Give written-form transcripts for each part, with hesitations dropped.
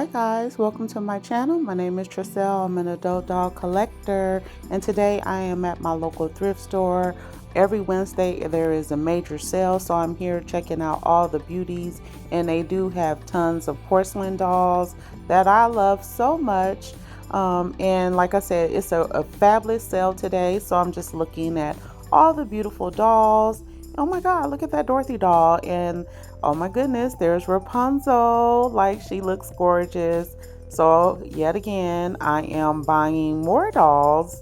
Hi guys, welcome to my channel. My name is Tricelle. I'm an adult doll collector, and today I am at my local thrift store. Every Wednesday there is a major sale, so I'm here checking out all the beauties, and they do have tons of porcelain dolls that I love so much. And like I said, it's a fabulous sale today, so I'm just looking at all the beautiful dolls. Oh my god, look at that Dorothy doll, and oh my goodness, there's Rapunzel. Like, she looks gorgeous. So yet again, I am buying more dolls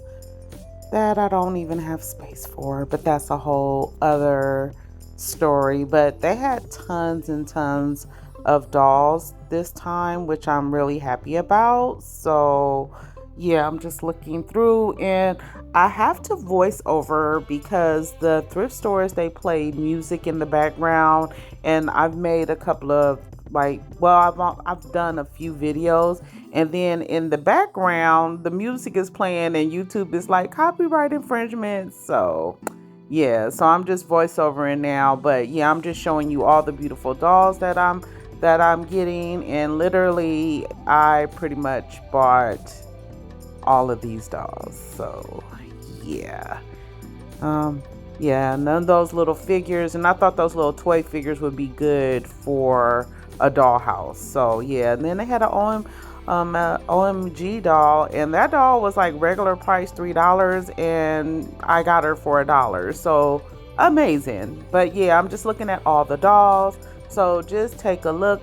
that I don't even have space for, but that's a whole other story. But they had tons and tons of dolls this time, which I'm really happy about. So yeah, I'm just looking through, and I have to voice over because the thrift stores, they play music in the background, and I've made a couple of, I've done a few videos, and then in the background the music is playing and YouTube is like copyright infringement. So yeah, so I'm just voiceovering now, but yeah, I'm just showing you all the beautiful dolls that I'm getting, and literally I pretty much bought all of these dolls. So yeah, yeah, none of those little figures, and I thought those little toy figures would be good for a dollhouse. So yeah, and then they had a OMG doll, and that doll was like regular price $3, and I got her for $1. So amazing. But yeah, I'm just looking at all the dolls, so just take a look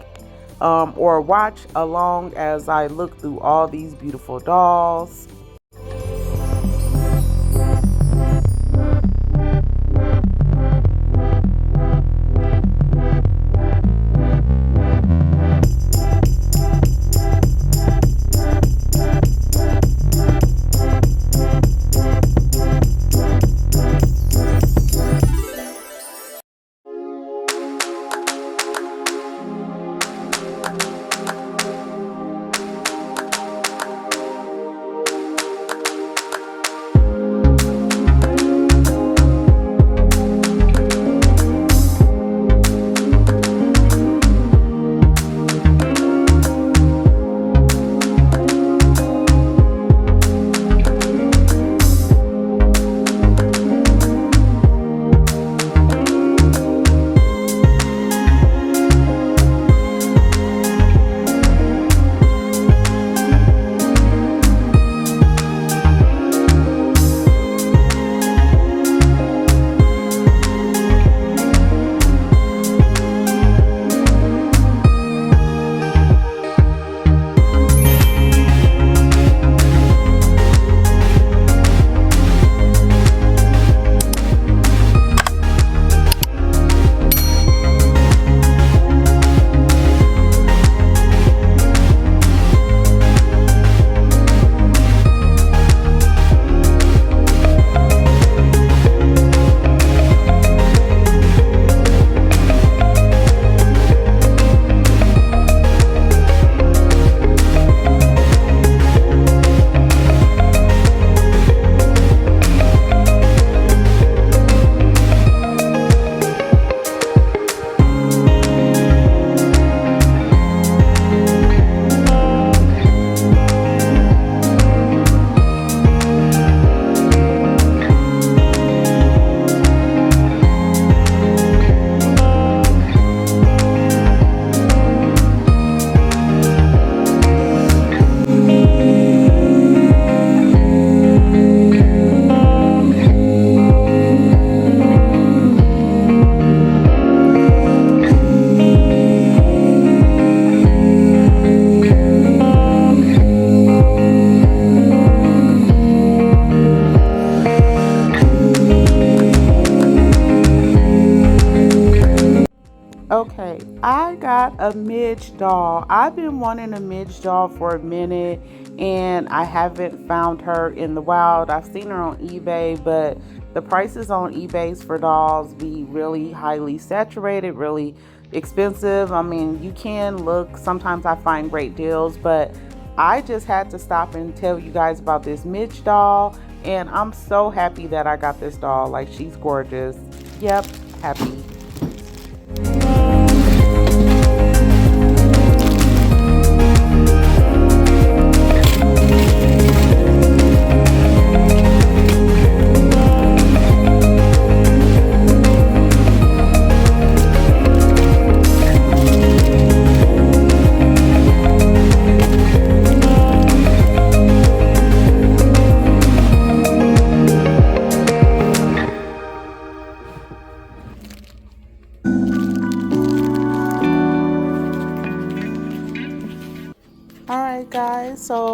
or watch along as I look through all these beautiful dolls. Okay, I got a Mitch doll. I've been wanting a Mitch doll for a minute, and I haven't found her in the wild. I've seen her on eBay, but the prices on eBay's for dolls be really highly saturated, really expensive. I mean, you can look, sometimes I find great deals, but I just had to stop and tell you guys about this Mitch doll, and I'm so happy that I got this doll. Like, she's gorgeous. Yep, happy.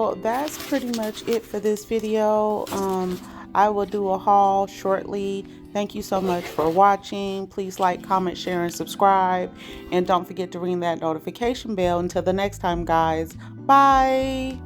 so that's pretty much it for this video. I will do a haul shortly. Thank you so much for watching. Please like, comment, share, and subscribe. And don't forget to ring that notification bell. Until the next time, guys. Bye.